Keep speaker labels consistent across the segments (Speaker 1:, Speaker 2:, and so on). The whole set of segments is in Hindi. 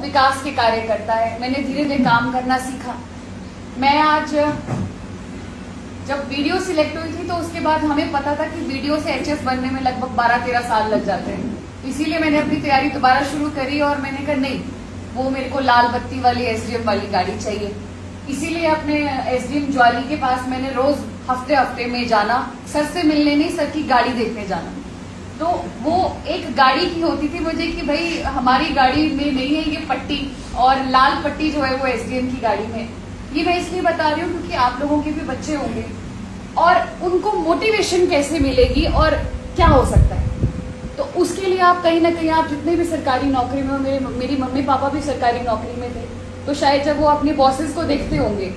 Speaker 1: विकास के कार्य करता है। मैंने धीरे धीरे काम करना सीखा। मैं आज जब वीडियो सिलेक्ट हुई थी तो उसके बाद हमें पता था कि वीडियो से एचएस बनने में लगभग 12-13 साल लग जाते हैं। इसीलिए मैंने अपनी तैयारी दोबारा शुरू करी और मैंने कहा नहीं, वो मेरे को लाल बत्ती वाली एसडीएम वाली गाड़ी चाहिए। इसीलिए अपने एसडीएम ज्वाली के पास मैंने रोज हफ्ते में जाना, सर से मिलने नहीं, सर की गाड़ी देखने जाना। तो वो एक गाड़ी की होती थी मुझे कि भाई हमारी गाड़ी में नहीं है ये पट्टी, और लाल पट्टी जो है वो एसडीएम की गाड़ी में। ये मैं इसलिए बता रही हूँ क्योंकि आप लोगों के भी बच्चे होंगे और उनको मोटिवेशन कैसे मिलेगी और क्या हो सकता है। तो उसके लिए आप कहीं ना कहीं, आप जितने भी सरकारी नौकरी में हो, मेरी मम्मी पापा भी सरकारी नौकरी में थे, तो शायद जब वो अपने बॉसेस को देखते होंगे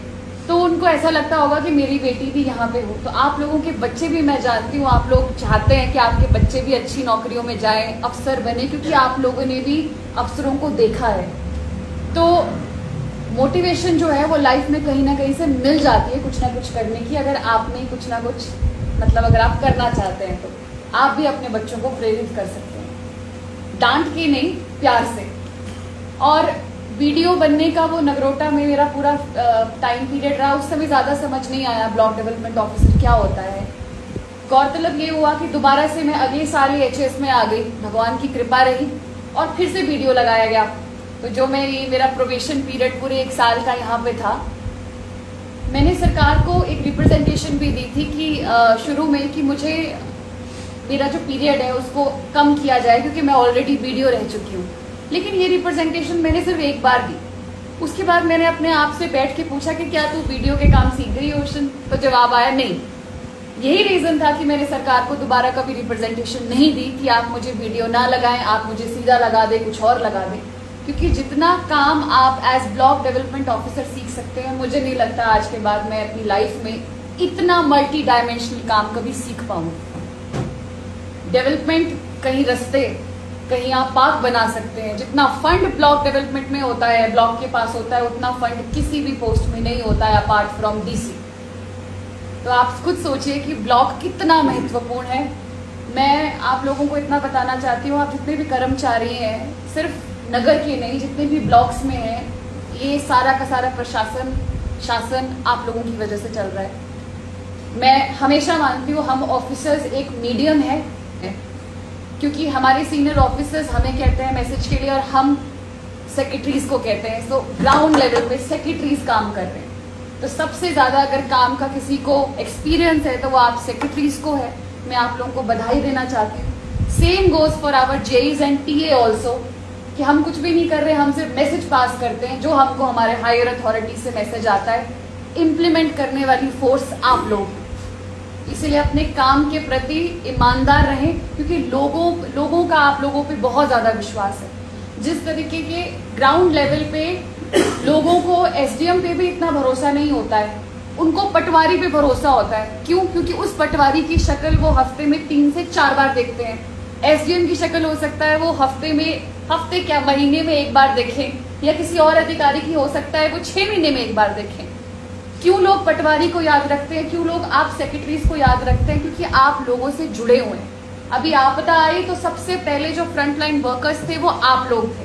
Speaker 1: तो उनको ऐसा लगता होगा कि मेरी बेटी भी यहाँ पे हो। तो आप लोगों के बच्चे भी, मैं जानती हूँ आप लोग चाहते हैं कि आपके बच्चे भी अच्छी नौकरियों में जाएं, अफसर बने, क्योंकि आप लोगों ने भी अफसरों को देखा है। तो मोटिवेशन जो है वो लाइफ में कहीं ना कहीं से मिल जाती है कुछ ना कुछ करने की, अगर आप में कुछ ना कुछ, मतलब अगर आप करना चाहते हैं तो आप भी अपने बच्चों को प्रेरित कर सकते हैं, डांट के नहीं, प्यार से। और वीडियो बनने का वो नगरोटा में मेरा पूरा टाइम पीरियड रहा, उस समय ज़्यादा समझ नहीं आया ब्लॉक डेवलपमेंट ऑफिसर क्या होता है। गौरतलब ये हुआ कि दोबारा से मैं अगले साल ही एचएस में आ गई, भगवान की कृपा रही, और फिर से वीडियो लगाया गया। तो जो मैं ये मेरा प्रोबेशन पीरियड पूरे 1 साल का यहाँ पे था, मैंने सरकार को एक रिप्रेजेंटेशन भी दी थी कि शुरू में कि मुझे मेरा जो पीरियड है उसको कम किया जाए, क्योंकि मैं ऑलरेडी वीडियो रह चुकी हूँ। लेकिन ये रिप्रेजेंटेशन मैंने सिर्फ एक बार दी। उसके बाद मैंने अपने आप से बैठ के पूछा कि क्या तू वीडियो के काम सीख गई ओशन? तो जवाब आया नहीं। यही रीजन था कि मैंने सरकार को दोबारा कभी रिप्रेजेंटेशन नहीं दी कि आप मुझे वीडियो ना लगाएं, आप मुझे सीधा लगा दें, कुछ और लगा दें। क्योंकि जितना काम आप एज ब्लॉक डेवलपमेंट ऑफिसर सीख सकते हैं, मुझे नहीं लगता आज के बाद मैं अपनी लाइफ में इतना मल्टी डायमेंशनल काम कभी सीख पाऊंगी। डेवलपमेंट, कहीं रास्ते, कहीं आप पार्क बना सकते हैं। जितना फंड ब्लॉक डेवलपमेंट में होता है, ब्लॉक के पास होता है, उतना फंड किसी भी पोस्ट में नहीं होता है अपार्ट फ्रॉम डीसी। तो आप खुद सोचिए कि ब्लॉक कितना महत्वपूर्ण है। मैं आप लोगों को इतना बताना चाहती हूँ, आप जितने भी कर्मचारी हैं, सिर्फ नगर के नहीं, जितने भी ब्लॉक्स में हैं, ये सारा का सारा प्रशासन, शासन आप लोगों की वजह से चल रहा है। मैं हमेशा मानती हूँ हम ऑफिसर्स एक मीडियम है, क्योंकि हमारे सीनियर ऑफिसर्स हमें कहते हैं मैसेज के लिए और हम सेक्रेटरीज को कहते हैं। तो ग्राउंड लेवल पे सेक्रेटरीज काम कर रहे हैं। तो सबसे ज़्यादा अगर काम का किसी को एक्सपीरियंस है तो वो आप सेक्रेटरीज को है। मैं आप लोगों को बधाई देना चाहती हूँ। Same goes for our JEEs and TA also, कि हम कुछ भी नहीं कर रहे, हम सिर्फ मैसेज पास करते हैं। जो हमको हमारे हायर अथॉरिटी से मैसेज आता है, इम्प्लीमेंट करने वाली फोर्स आप लोग। इसीलिए अपने काम के प्रति ईमानदार रहें, क्योंकि लोगों का आप लोगों पे बहुत ज़्यादा विश्वास है। जिस तरीके के ग्राउंड लेवल पे लोगों को एसडीएम पे भी इतना भरोसा नहीं होता है, उनको पटवारी पे भरोसा होता है। क्यों? क्योंकि उस पटवारी की शक्ल वो हफ्ते में 3 से 4 बार देखते हैं। एसडीएम की शक्ल हो सकता है वो हफ्ते क्या, महीने में 1 बार देखें, या किसी और अधिकारी की हो सकता है वो 6 महीने में 1 बार देखें। क्यों लोग पटवारी को याद रखते हैं? क्यों लोग आप सेक्रेटरीज को याद रखते हैं? क्योंकि आप लोगों से जुड़े हुए हैं। अभी आपदा आई तो सबसे पहले जो फ्रंटलाइन वर्कर्स थे वो आप लोग थे।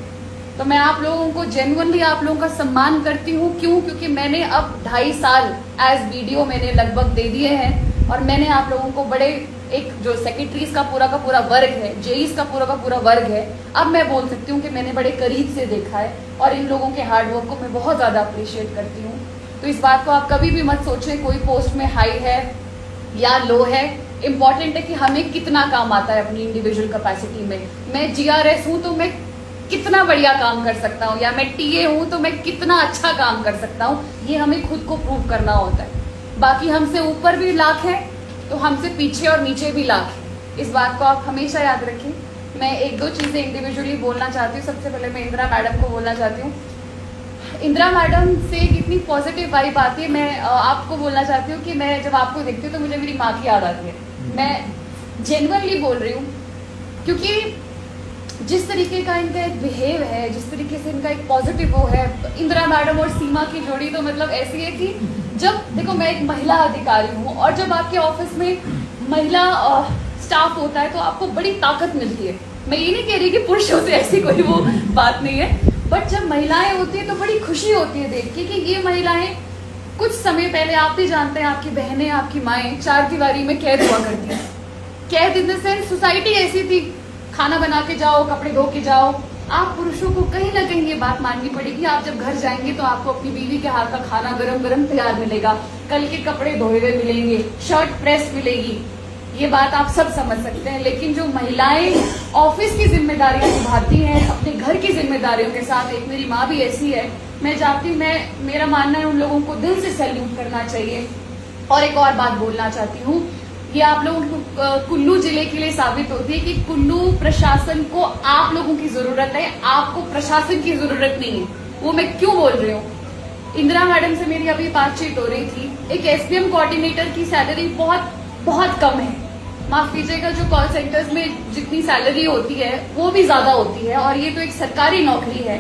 Speaker 1: तो मैं आप लोगों को जेन्युइनली आप लोगों का सम्मान करती हूँ। क्यों? क्योंकि मैंने अब 2.5 साल एज वीडियो मैंने लगभग दे दिए हैं, और मैंने आप लोगों को बड़े, एक जो सेक्रेटरीज का पूरा वर्ग है, जेईस का पूरा वर्ग है, अब मैं बोल सकती हूँ कि मैंने बड़े करीब से देखा है, और इन लोगों के हार्डवर्क को मैं बहुत ज़्यादा अप्रिशिएट करती हूँ। तो इस बात को आप कभी भी मत सोचें कोई पोस्ट में हाई है या लो है। इम्पॉर्टेंट है कि हमें कितना काम आता है अपनी इंडिविजुअल कैपेसिटी में। मैं जीआरएस हूँ तो मैं कितना बढ़िया काम कर सकता हूँ, या मैं टीए हूँ तो मैं कितना अच्छा काम कर सकता हूँ, ये हमें खुद को प्रूव करना होता है। बाकी हमसे ऊपर भी लाख है तो हमसे पीछे और नीचे भी लाख है। इस बात को आप हमेशा याद रखें। मैं 1-2 चीज़ें इंडिविजुअली बोलना चाहती हूँ। सबसे पहले मैं इंदिरा मैडम को बोलना चाहती हूँ। इंदिरा मैडम से कितनी पॉजिटिव वाइब आती है। मैं आपको बोलना चाहती हूँ कि मैं जब आपको देखती हूँ तो मुझे मेरी माँ की याद आती है। मैं जेन्युइनली बोल रही हूँ, क्योंकि जिस तरीके का इनका एक बिहेव है, जिस तरीके से इनका एक पॉजिटिव वो है, इंदिरा मैडम और सीमा की जोड़ी तो मतलब ऐसी है कि जब देखो, मैं एक महिला अधिकारी हूँ, और जब आपके ऑफिस में महिला स्टाफ होता है तो आपको बड़ी ताकत मिलती है। मैं ये नहीं कह रही कि पुरुषों से ऐसी कोई वो बात नहीं है, बट जब महिलाएं होती है तो बड़ी खुशी होती है देख के कि ये महिलाएं, कुछ समय पहले आप भी जानते हैं, आपकी बहनें, आपकी माएँ चार दीवारी में कैद हुआ करती हैं। कैद इन द सेंस सोसाइटी ऐसी थी, खाना बना के जाओ, कपड़े धो के जाओ। आप पुरुषों को कहीं ना कहीं ये बात माननी पड़ेगी, आप जब घर जाएंगे तो आपको अपनी बीवी के हाथ का खाना गरम गरम तैयार मिलेगा, कल के कपड़े धोए हुए मिलेंगे, शर्ट प्रेस मिलेगी। ये बात आप सब समझ सकते हैं। लेकिन जो महिलाएं ऑफिस की जिम्मेदारियां निभाती हैं अपने घर की जिम्मेदारियों के साथ, एक मेरी माँ भी ऐसी है, मैं चाहती हूँ, मेरा मानना है उन लोगों को दिल से सैल्यूट करना चाहिए। और एक और बात बोलना चाहती हूँ, ये आप लोगों को कुल्लू जिले के लिए साबित होती है कि कुल्लू प्रशासन को आप लोगों की जरूरत है, आपको प्रशासन की जरूरत नहीं है। वो मैं क्यों बोल रही हूँ, इंदिरा मैडम से मेरी अभी बातचीत हो रही थी, एक एसडीएम कोऑर्डिनेटर की सैलरी बहुत बहुत कम है। माफ कीजिएगा, जो कॉल सेंटर्स में जितनी सैलरी होती है वो भी ज्यादा होती है, और ये तो एक सरकारी नौकरी है।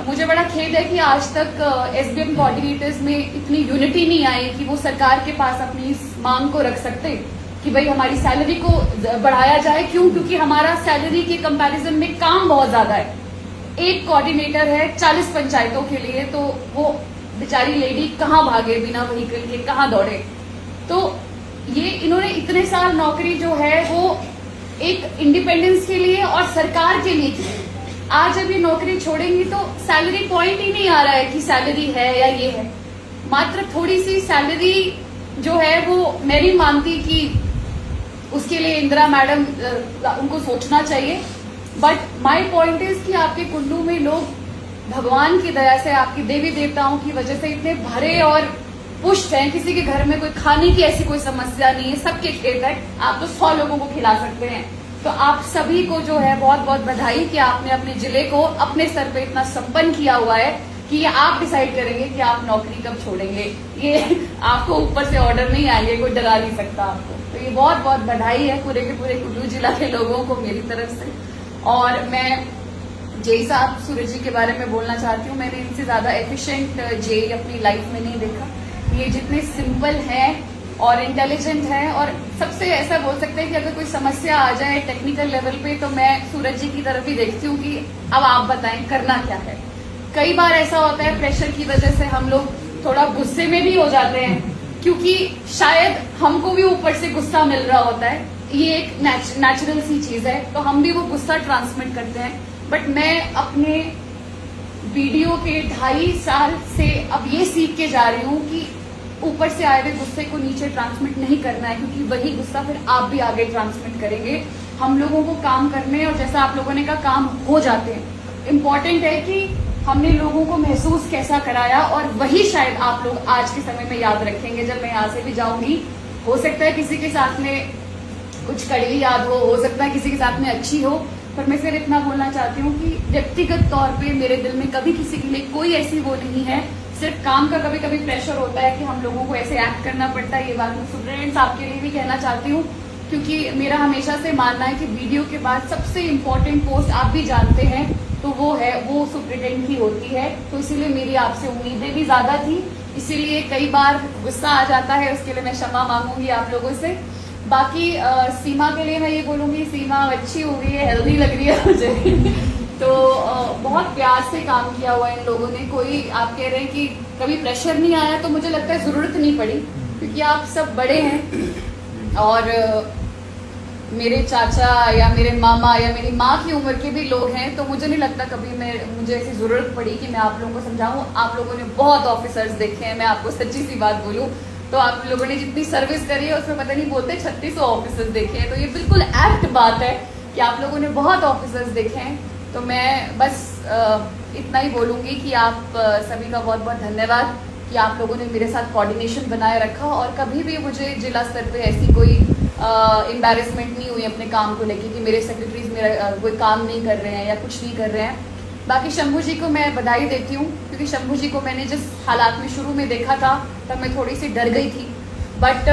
Speaker 1: मुझे बड़ा खेद है कि आज तक एसडीएम कोऑर्डिनेटर्स में इतनी यूनिटी नहीं आई कि वो सरकार के पास अपनी इस मांग को रख सकते कि भाई हमारी सैलरी को बढ़ाया जाए। क्यों? क्योंकि हमारा सैलरी के कंपैरिजन में काम बहुत ज्यादा है। एक कोऑर्डिनेटर है 40 पंचायतों के लिए, तो वो बेचारी लेडी कहाँ भागे, बिना व्हीकल के कहाँ दौड़े। तो ये इन्होंने इतने साल नौकरी जो है वो एक इंडिपेंडेंस के लिए और सरकार के लिए की। आज जब ये नौकरी छोड़ेंगी तो सैलरी पॉइंट ही नहीं आ रहा है कि सैलरी है या ये है। मात्र थोड़ी सी सैलरी जो है वो मैं नहीं मानती कि उसके लिए इंदिरा मैडम उनको सोचना चाहिए। बट माय पॉइंट इज कि आपके कुल्लू में लोग भगवान की दया से, आपकी देवी देवताओं की वजह से इतने भरे और पुष्ट हैं, किसी के घर में कोई खाने की ऐसी कोई समस्या नहीं है, सबके खेत है, आप तो 100 लोगों को खिला सकते हैं। तो आप सभी को जो है बहुत बहुत बधाई कि आपने अपने जिले को अपने सर पे इतना संपन्न किया हुआ है कि ये आप डिसाइड करेंगे कि आप नौकरी कब छोड़ेंगे। ये आपको ऊपर से ऑर्डर नहीं आएंगे, कोई डरा नहीं सकता आपको। तो ये बहुत बहुत बधाई है पूरे के पूरे कुल्लू जिला के लोगों को मेरी तरफ से। और मैं जेई साहब सूरज जी के बारे में बोलना चाहती हूँ, मैंने इनसे ज्यादा एफिशिएंट जेई अपनी लाइफ में नहीं देखा। ये जितने सिंपल हैं और इंटेलिजेंट है, और सबसे ऐसा बोल सकते हैं कि अगर कोई समस्या आ जाए टेक्निकल लेवल पे तो मैं सूरज जी की तरफ ही देखती हूँ कि अब आप बताएं करना क्या है। कई बार ऐसा होता है प्रेशर की वजह से हम लोग थोड़ा गुस्से में भी हो जाते हैं, क्योंकि शायद हमको भी ऊपर से गुस्सा मिल रहा होता है, ये एक नेचुरल सी चीज है, तो हम भी वो गुस्सा ट्रांसमिट करते हैं। बट मैं अपने वीडियो के 2.5 साल से अब ये सीख के जा रही हूँ कि ऊपर से आए हुए गुस्से को नीचे ट्रांसमिट नहीं करना है, क्योंकि वही गुस्सा फिर आप भी आगे ट्रांसमिट करेंगे। हम लोगों को काम करने, और जैसा आप लोगों ने कहा, काम हो जाते हैं। इम्पोर्टेंट है कि हमने लोगों को महसूस कैसा कराया, और वही शायद आप लोग आज के समय में याद रखेंगे जब मैं यहाँ से भी जाऊंगी। हो सकता है किसी के साथ में कुछ कड़वी याद हो सकता है किसी के साथ में अच्छी हो, पर मैं सिर्फ इतना बोलना चाहती हूँ कि व्यक्तिगत तौर पे मेरे दिल में कभी किसी के लिए कोई ऐसी वो नहीं है। सिर्फ काम का कभी कभी प्रेशर होता है कि हम लोगों को ऐसे एक्ट करना पड़ता है। ये बात मैं स्टूडेंट्स आपके लिए भी कहना चाहती हूँ, क्योंकि मेरा हमेशा से मानना है कि वीडियो के बाद सबसे इम्पोर्टेंट पोस्ट आप भी जानते हैं तो वो सुप्रिटेंडेंट की होती है। तो इसीलिए मेरी आपसे उम्मीदें भी ज्यादा थी, इसीलिए कई बार गुस्सा आ जाता है, उसके लिए मैं क्षमा मांगूंगी आप लोगों से। बाकी सीमा के लिए मैं ये बोलूंगी, सीमा अच्छी हो रही है, हेल्दी लग रही है मुझे। तो बहुत प्यार से काम किया हुआ इन लोगों ने। कोई आप कह रहे हैं कि कभी प्रेशर नहीं आया, तो मुझे लगता है जरूरत नहीं पड़ी, क्योंकि आप सब बड़े हैं और मेरे चाचा या मेरे मामा या मेरी माँ की उम्र के भी लोग हैं, तो मुझे नहीं लगता कभी मुझे ऐसी जरूरत पड़ी कि मैं आप लोगों को समझाऊं। आप लोगों ने बहुत ऑफिसर्स देखे हैं, मैं आपको सच्ची सी बात बोलूं तो आप लोगों ने जितनी सर्विस करी है उसमें पता नहीं बोलते 3600 ऑफिसर्स देखे हैं, तो ये बिल्कुल एक्ट बात है कि आप लोगों ने बहुत ऑफिसर्स देखे हैं। तो मैं बस इतना ही बोलूंगी कि आप सभी का बहुत बहुत धन्यवाद कि आप लोगों ने मेरे साथ कोऑर्डिनेशन बनाए रखा, और कभी भी मुझे जिला स्तर पे ऐसी कोई एम्बैरेसमेंट नहीं हुई अपने काम को लेके कि मेरे सेक्रेटरीज मेरा कोई काम नहीं कर रहे हैं या कुछ नहीं कर रहे हैं। बाकी शंभू जी को मैं बधाई देती हूँ, क्योंकि शंभू जी को मैंने जिस हालात में शुरू में देखा था तब मैं थोड़ी सी डर गई थी। बट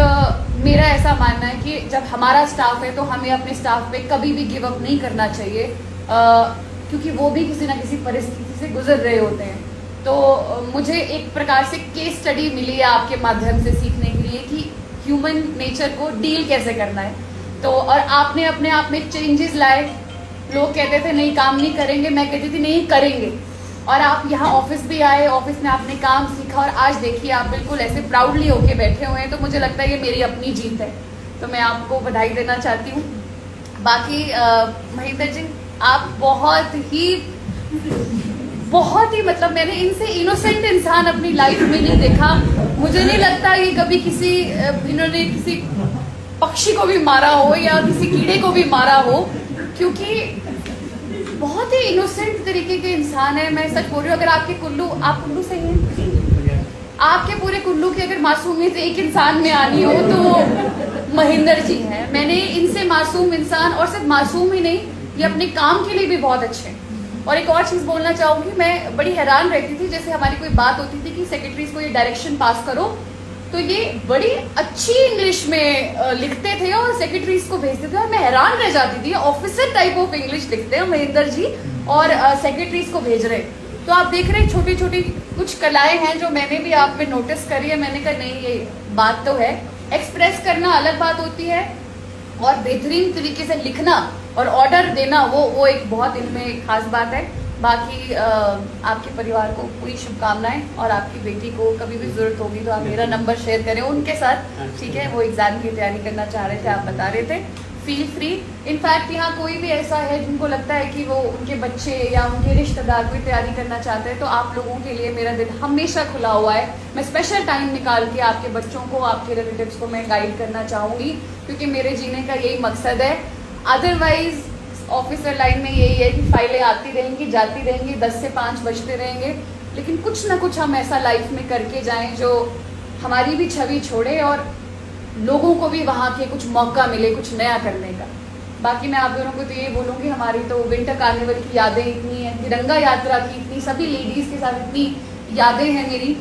Speaker 1: मेरा ऐसा मानना है कि जब हमारा स्टाफ है तो हमें अपने स्टाफ पे कभी भी गिव अप नहीं करना चाहिए, क्योंकि वो भी किसी ना किसी परिस्थिति से गुजर रहे होते हैं। तो मुझे एक प्रकार से केस स्टडी मिली है आपके माध्यम से सीखने के लिए कि ह्यूमन नेचर को डील कैसे करना है। तो और आपने अपने आप में चेंजेस लाए। लोग कहते थे नहीं काम नहीं करेंगे, मैं कहती थी नहीं करेंगे। और आप यहाँ ऑफिस भी आए, ऑफिस में आपने काम सीखा और आज देखिए आप बिल्कुल ऐसे प्राउडली होके बैठे हुए हैं, तो मुझे लगता है ये मेरी अपनी जीत है, तो मैं आपको बधाई देना चाहती हूँ। बाकी महेंद्र जी आप बहुत ही मतलब मैंने इनसे इनोसेंट इंसान अपनी लाइफ में नहीं देखा। मुझे नहीं लगता ये कभी इन्होंने किसी पक्षी को भी मारा हो या किसी कीड़े को भी मारा हो, क्योंकि बहुत ही इनोसेंट तरीके के इंसान है। मैं सच बोल रही हूँ, अगर आप कुल्लू से हैं, आपके पूरे कुल्लू की अगर मासूमियत एक इंसान में आनी हो तो वो महेंद्र जी हैं। मैंने इनसे मासूम इंसान, और सिर्फ मासूम ही नहीं, ये अपने काम के लिए भी बहुत अच्छे हैं। और एक और चीज़ बोलना चाहूँगी, मैं बड़ी हैरान रहती थी, जैसे हमारी कोई बात होती थी कि सेक्रेटरीज को ये डायरेक्शन पास करो, तो ये बड़ी अच्छी इंग्लिश में लिखते थे और सेक्रेटरीज को भेजते थे, और मैं हैरान रह जाती थी, ऑफिसर टाइप ऑफ इंग्लिश लिखते हैं महेंद्र जी और सेक्रेटरीज को भेज रहे। तो आप देख रहे हैं छोटी छोटी कुछ कलाएं हैं जो मैंने भी आप पे नोटिस करी है। मैंने कहा नहीं, ये बात तो है, एक्सप्रेस करना अलग बात होती है और बेहतरीन तरीके से लिखना और ऑर्डर देना वो एक बहुत इनमें खास बात है। बाकी आपके परिवार को पूरी शुभकामनाएं, और आपकी बेटी को कभी भी जरूरत होगी तो आप मेरा नंबर शेयर करें उनके साथ, ठीक है? वो एग्जाम की तैयारी करना चाह रहे थे, आप बता रहे थे, फील फ्री। इनफैक्ट यहाँ कोई भी ऐसा है जिनको लगता है कि वो उनके बच्चे या उनके रिश्तेदार कोई तैयारी करना चाहते हैं, तो आप लोगों के लिए मेरा दिन हमेशा खुला हुआ है। मैं स्पेशल टाइम निकाल के आपके बच्चों को, आपके रिलेटिव्स को मैं गाइड करना चाहूँगी, क्योंकि मेरे जीने का यही मकसद है। अदरवाइज ऑफिसर लाइन में यही है कि फाइलें आती रहेंगी, जाती रहेंगी, 10 से 5 बजते रहेंगे, लेकिन कुछ ना कुछ हम ऐसा लाइफ में करके जाएं जो हमारी भी छवि छोड़े और लोगों को भी वहाँ के कुछ मौका मिले कुछ नया करने का। बाकी मैं आप दोनों को तो ये बोलूँगी, हमारी तो विंटर कार्निवल की यादें इतनी हैं, तिरंगा यात्रा की इतनी, सभी लेडीज़ के साथ इतनी यादें हैं मेरी,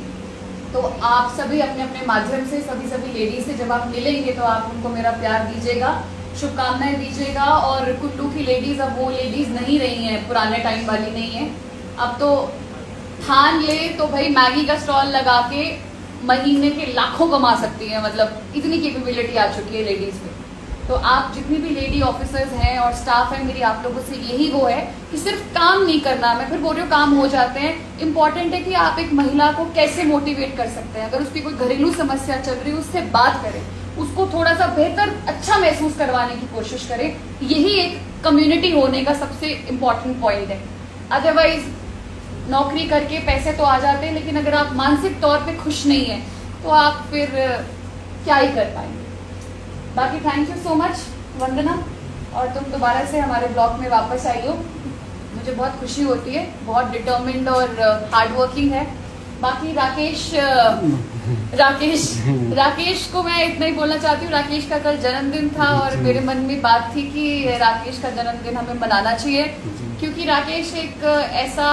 Speaker 1: तो आप सभी अपने अपने माध्यम से सभी लेडीज़ से जब आप मिलेंगे तो आप उनको मेरा प्यार दीजिएगा, शुभकामनाएं दीजिएगा। और कुल्लू की लेडीज़ अब वो लेडीज़ नहीं रही हैं, पुराने टाइम वाली नहीं है। अब तो ठान ले तो भाई मैगी का स्टॉल लगा के महीने के लाखों कमा सकती है, मतलब इतनी कैपेबिलिटी आ चुकी है लेडीज़ में। तो आप जितनी भी लेडी ऑफिसर्स हैं और स्टाफ है, मेरी आप लोगों से यही वो है कि सिर्फ काम नहीं करना, मैं फिर बोल रही हूँ काम हो जाते हैं, इम्पॉर्टेंट है कि आप एक महिला को कैसे मोटिवेट कर सकते हैं। अगर उसकी कोई घरेलू समस्या चल रही है उससे बात करें, उसको थोड़ा सा बेहतर अच्छा महसूस करवाने की कोशिश करें, यही एक कम्युनिटी होने का सबसे इम्पॉर्टेंट पॉइंट है। अदरवाइज नौकरी करके पैसे तो आ जाते हैं, लेकिन अगर आप मानसिक तौर पे खुश नहीं है तो आप फिर क्या ही कर पाएंगे। बाकी थैंक यू सो मच वंदना, और तुम दोबारा से हमारे ब्लॉग में वापस आई हो, मुझे बहुत खुशी होती है, बहुत डिटर्मिन्ड और हार्ड वर्किंग है। बाकी राकेश को मैं इतना ही बोलना चाहती हूँ, राकेश का कल जन्मदिन था और मेरे मन में बात थी कि राकेश का जन्मदिन हमें मनाना चाहिए, क्योंकि राकेश एक ऐसा